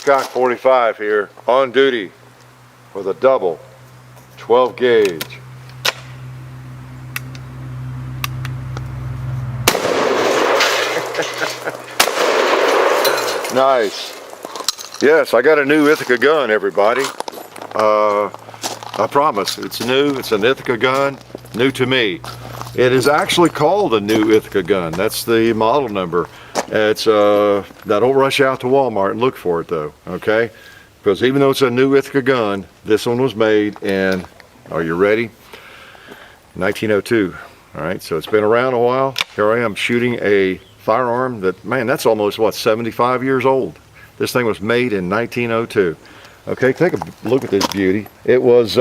Scott 45 here, on duty for the double 12 gauge. Nice. Yes, I got a new Ithaca gun, everybody. I promise, it's new. It's an Ithaca gun, new to me. It is actually called a new Ithaca gun. That's the model number. It's now don't rush out to Walmart and look for it though, okay? Because even though it's a new Ithaca gun, this one was made in, are you ready? 1902. All right, so it's been around a while. Here I am shooting a firearm that, man, that's almost what, 75 years old. This thing was made in 1902. Okay, take a look at this beauty. It was,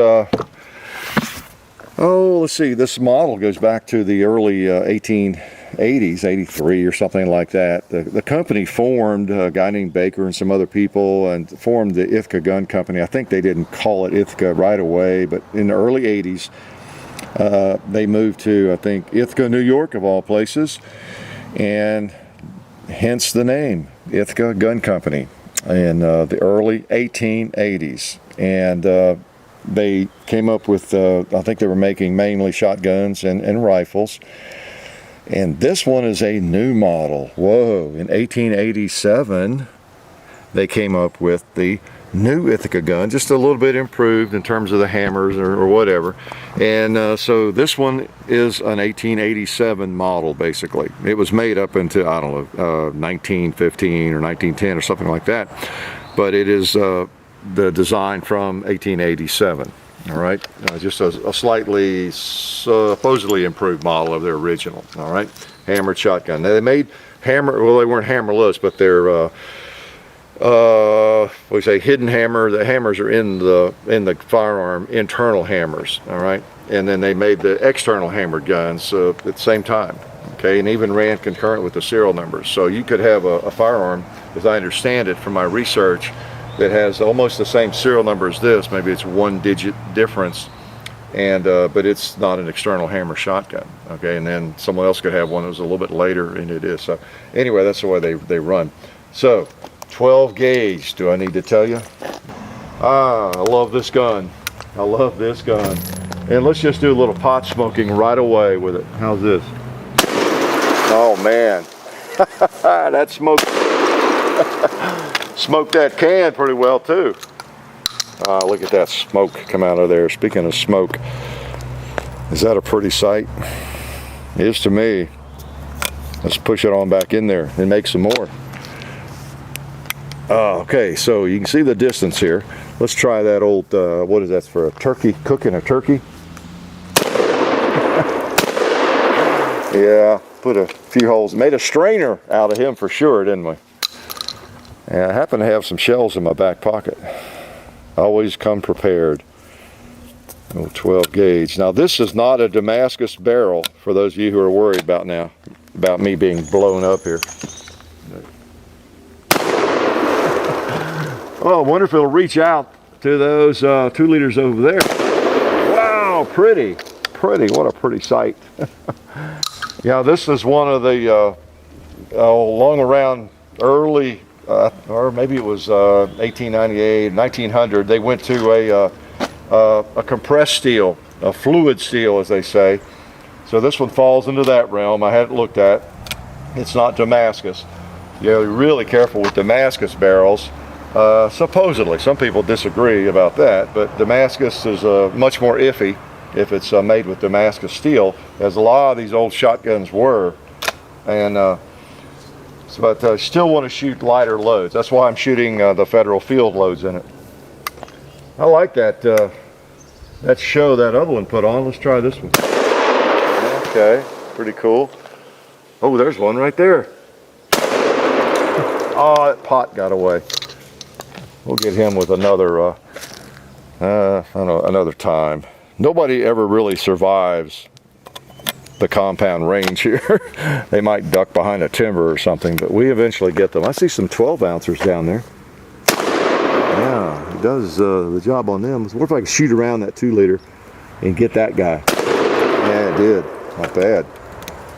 let's see, this model goes back to the early 1880s, 83 or something like that. The company formed, a guy named Baker and some other people, and formed the Ithaca Gun Company. I think they didn't call it Ithaca right away, but in the early 80s, they moved to, I think, Ithaca, New York, of all places, and hence the name, Ithaca Gun Company, in the early 1880s. And they came up with, I think they were making mainly shotguns and rifles. And this one is a new model. Whoa, in 1887, they came up with the new Ithaca gun, just a little bit improved in terms of the hammers or whatever. And so this one is an 1887 model, basically. It was made up into, I don't know, 1915 or 1910 or something like that. But it is the design from 1887. All right, just a slightly supposedly improved model of their original. All right, hammered shotgun. Now they made hammer, well, they weren't hammerless, but they're we say hidden hammer. The hammers are in the firearm, internal hammers. All right, and then they made the external hammered guns at the same time. Okay, and even ran concurrent with the serial numbers. So you could have a firearm, as I understand it from my research, that has almost the same serial number as this. Maybe it's 1 digit difference, and but it's not an external hammer shotgun. Okay, and then someone else could have one that was a little bit later, and it is. So anyway, that's the way they run. So 12 gauge, do I need to tell you? I love this gun. I love this gun. And let's just do a little pot smoking right away with it. How's this? Oh man, that smoke. Smoked that can pretty well too. Look at that smoke come out of there. Speaking of smoke, is that a pretty sight? It is to me. Let's push it on back in there and make some more. Okay, so you can see the distance here. Let's try that old, what is that for a turkey, cooking a turkey? Yeah, put a few holes, made a strainer out of him for sure, didn't we? And I happen to have some shells in my back pocket. Always come prepared. Oh, 12 gauge. Now this is not a Damascus barrel, for those of you who are worried about me being blown up here. Oh, I wonder if it'll reach out to those 2 liters over there. Wow, pretty, what a pretty sight. Yeah, this is one of the long around early, or maybe it was 1898, 1900, they went to a compressed steel, a fluid steel as they say. So this one falls into that realm. I hadn't looked at. It's not Damascus. You gotta be really careful with Damascus barrels. Supposedly, some people disagree about that, but Damascus is much more iffy if it's made with Damascus steel, as a lot of these old shotguns were. And but still want to shoot lighter loads. That's why I'm shooting the Federal field loads in it. I like that that show that other one put on. Let's try this one. Okay, pretty cool. Oh, there's one right there. Oh, that pot got away. We'll get him with another, I don't know, another time. Nobody ever really survives the compound range here. They might duck behind a timber or something, but we eventually get them. I see some 12 ounces down there. Yeah, he does the job on them. What if I can shoot around that 2 liter and get that guy? Yeah, it did. Not bad.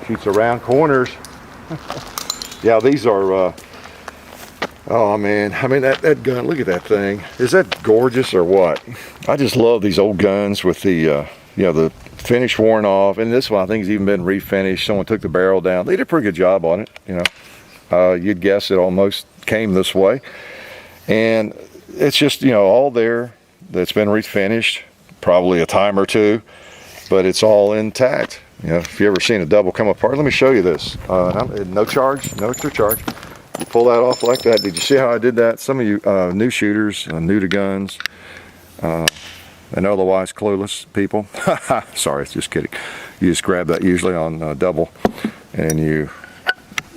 Shoots around corners. Yeah, these are Oh man, I mean that gun, look at that thing. Is that gorgeous or what? I just love these old guns with the you know, the finish worn off. And this one I think has even been refinished. Someone took the barrel down. They did a pretty good job on it, you know. You'd guess it almost came this way. And it's just, you know, all there that's been refinished, probably a time or two, but it's all intact. You know, if you ever seen a double come apart, let me show you this. No charge, no extra charge. You pull that off like that. Did you see how I did that? Some of you new shooters, new to guns, and otherwise clueless people. Sorry, it's just kidding. You just grab that usually on double, and you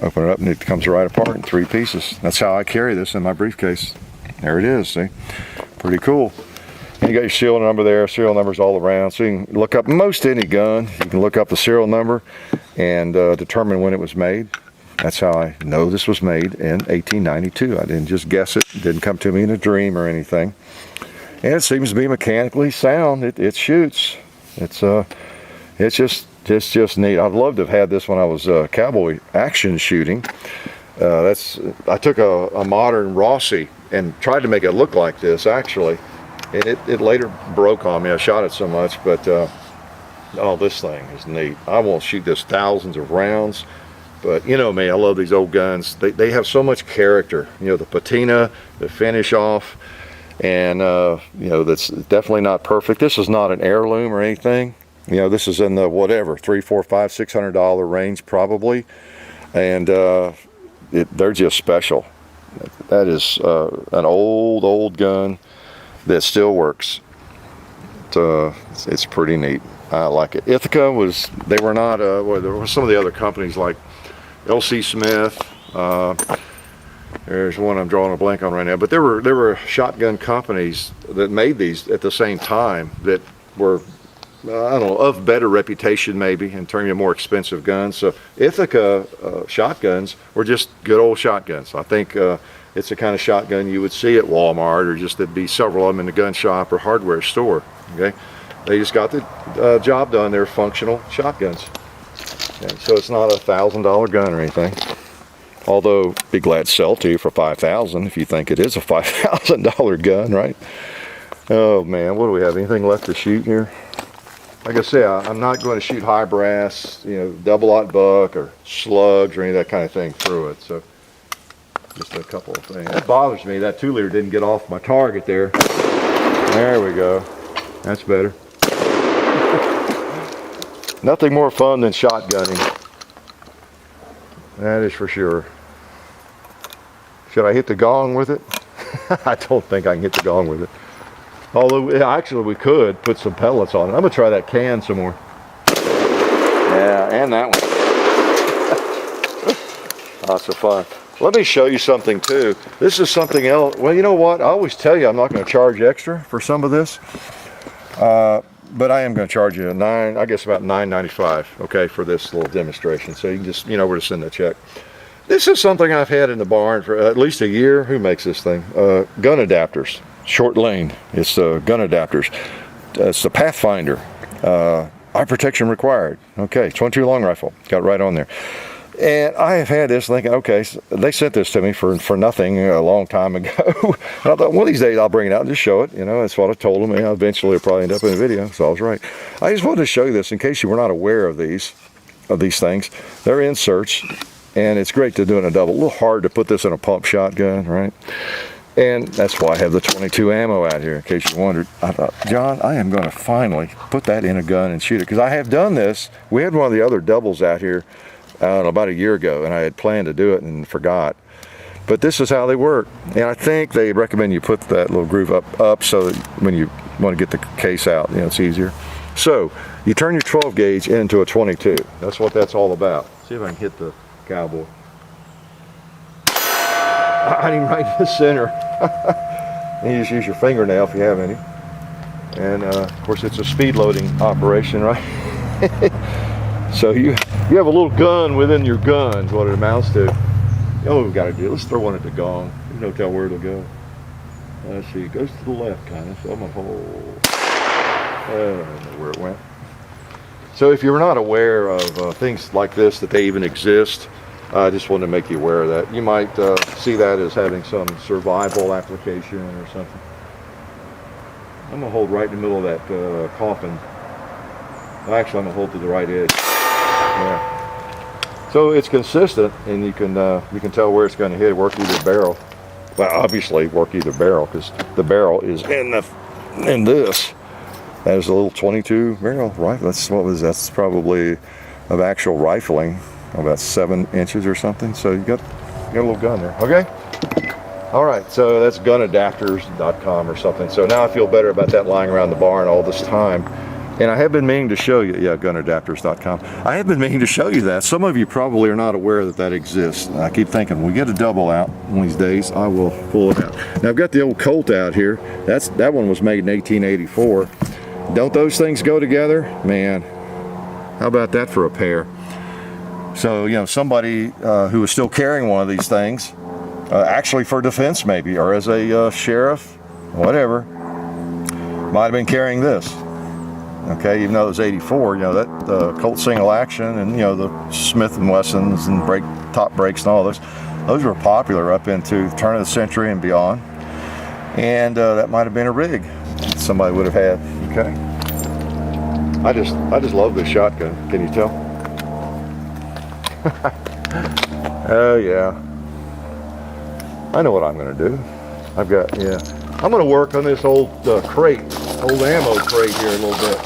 open it up, and it comes right apart in 3 pieces. That's how I carry this in my briefcase. There it is. See, pretty cool. And you got your serial number there. Serial numbers all around, so you can look up most any gun. You can look up the serial number and determine when it was made. That's how I know this was made in 1892. I didn't just guess it. It didn't come to me in a dream or anything. And it seems to be mechanically sound. It shoots. It's just neat. I'd love to have had this when I was cowboy action shooting. I took a modern Rossi and tried to make it look like this actually, and it later broke on me. I shot it so much, but oh, this thing is neat. I won't shoot this thousands of rounds. But you know me, I love these old guns. They have so much character. You know, the patina, the finish off, and you know, that's definitely not perfect. This is not an heirloom or anything. You know, this is in the whatever, $300, $400, $500, $600 range probably, and they're just special. That is an old gun that still works. It's pretty neat. I like it. Ithaca they were not. Well, there were some of the other companies like L.C. Smith. There's one I'm drawing a blank on right now, but there were shotgun companies that made these at the same time that were I don't know, of better reputation maybe in terms of more expensive guns. So Ithaca shotguns were just good old shotguns. I think it's the kind of shotgun you would see at Walmart, or just there'd be several of them in the gun shop or hardware store. Okay, they just got the job done. They're functional shotguns. Okay, so it's not a $1,000 gun or anything. Although, be glad to sell to you for $5,000 if you think it is a $5,000 gun, right? Oh man, what do we have? Anything left to shoot here? Like I say, I'm not going to shoot high brass, you know, double-aught buck or slugs or any of that kind of thing through it. So, just a couple of things. That bothers me. That 2-liter didn't get off my target there. There we go. That's better. Nothing more fun than shotgunning. That is for sure. Should I hit the gong with it? I don't think I can hit the gong with it. Although, actually, we could put some pellets on it. I'm going to try that can some more. Yeah, and that one. Lots of fun. Let me show you something, too. This is something else. Well, you know what? I always tell you I'm not going to charge extra for some of this. But I am going to charge you I guess about $9.95, okay, for this little demonstration. So you can just, you know, where to send the check. This is something I've had in the barn for at least a year. Who makes this thing? Gun adapters, short lane. It's gun adapters. It's the Pathfinder. Eye protection required. Okay, 22 long rifle. Got it right on there. And I have had this thinking, okay, so they sent this to me for nothing a long time ago. And I thought, one of these days I'll bring it out and just show it. You know, that's what I told them. And eventually it'll probably end up in a video, so I was right. I just wanted to show you this in case you were not aware of these things. They're inserts, and it's great to do in a double. A little hard to put this in a pump shotgun, right? And that's why I have the 22 ammo out here, in case you wondered. I thought, John, I am going to finally put that in a gun and shoot it, because I have done this. We had one of the other doubles out here about a year ago, and I had planned to do it and forgot. But this is how they work, and I think they recommend you put that little groove up so that when you want to get the case out, you know, it's easier. So you turn your 12 gauge into a 22. That's what that's all about. See if I can hit the cowboy. I him right in the center. And you just use your fingernail if you have any. And of course it's a speed loading operation, right? So you have a little gun within your gun is what it amounts to. Oh, what we got to do, let's throw one at the gong. You don't tell where it'll go. Let's see, it goes to the left kind of, so I'm going to hold. I don't know where it went. So if you're not aware of things like this, that they even exist, I just wanted to make you aware of that. You might see that as having some survival application or something. I'm going to hold right in the middle of that coffin. Well, actually, I'm going to hold to the right edge. Yeah. So it's consistent, and you can tell where it's going to hit. Work either barrel. Well, obviously, work either barrel because the barrel is in this. That is a little 22 barrel rifle. That's probably of actual rifling, about 7 inches or something. So you got a little gun there. Okay. All right. So that's gunadapters.com or something. So now I feel better about that lying around the barn all this time. And I have been meaning to show you, yeah, gunadapters.com. I have been meaning to show you that. Some of you probably are not aware that that exists. I keep thinking, when we get a double out one of these days, I will pull it out. Now I've got the old Colt out here. That one was made in 1884. Don't those things go together? Man, how about that for a pair? So, you know, somebody who is still carrying one of these things, actually for defense maybe, or as a sheriff, whatever, might have been carrying this. Okay, even though it was 84, you know, that Colt single action and, you know, the Smith & Wessons and top brakes and all those were popular up into the turn of the century and beyond. And that might have been a rig somebody would have had. Okay. I just love this shotgun. Can you tell? Oh yeah. I know what I'm going to do. I'm going to work on this old crate. Old ammo crate here a little bit.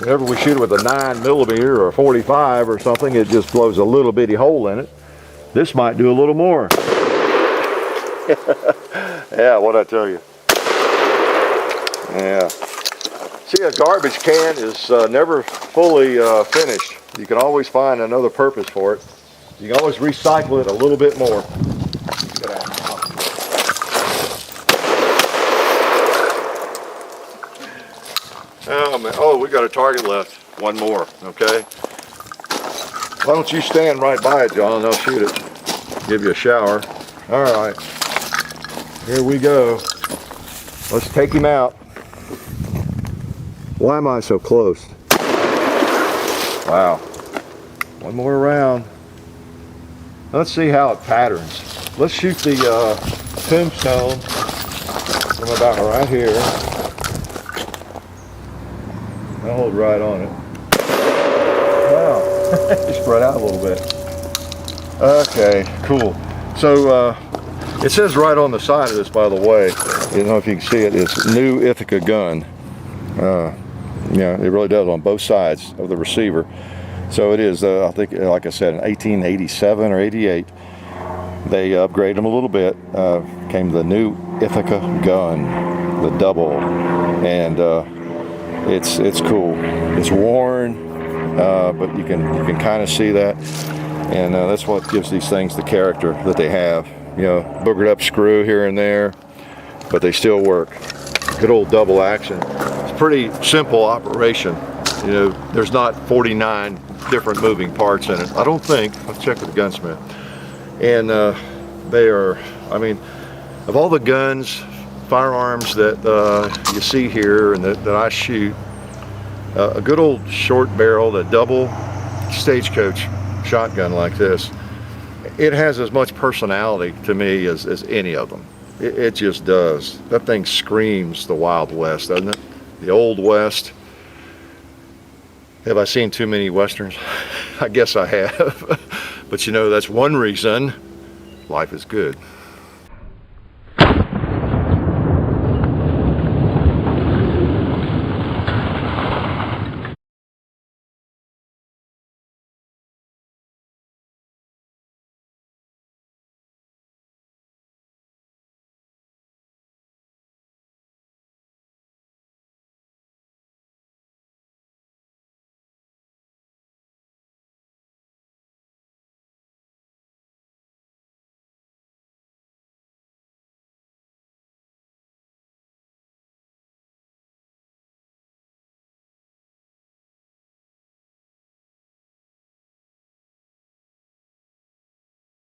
Whenever we shoot it with a 9mm or a 45 or something, it just blows a little bitty hole in it. This might do a little more. Yeah, what'd I tell you? Yeah. See, a garbage can is never fully finished. You can always find another purpose for it. You can always recycle it a little bit more. Oh man, oh, we got a target left. One more, okay? Why don't you stand right by it, John, and I'll shoot it. Give you a shower. All right, here we go. Let's take him out. Why am I so close? Wow. One more round. Let's see how it patterns. Let's shoot the tombstone from about right here. I'll hold right on it. Wow, it spread out a little bit. Okay, cool. So it says right on the side of this, by the way, you know if you can see it, it's new Ithaca gun. Yeah, it really does on both sides of the receiver. So it is, I think, like I said, in 1887 or 88, they upgraded them a little bit. Came the new Ithaca gun, the double, and it's cool. It's worn, but you can kind of see that, and that's what gives these things the character that they have. You know, boogered up screw here and there, but they still work. Good old double action. It's a pretty simple operation. You know, there's not 49 different moving parts in it. I don't think. I'll check with the gunsmith. And they are, I mean, of all the guns, firearms that you see here and that I shoot, a good old short barrel, the double stagecoach shotgun like this, it has as much personality to me as any of them. It just does. That thing screams the Wild West, doesn't it? The Old West. Have I seen too many Westerns? I guess I have. But you know, that's one reason life is good.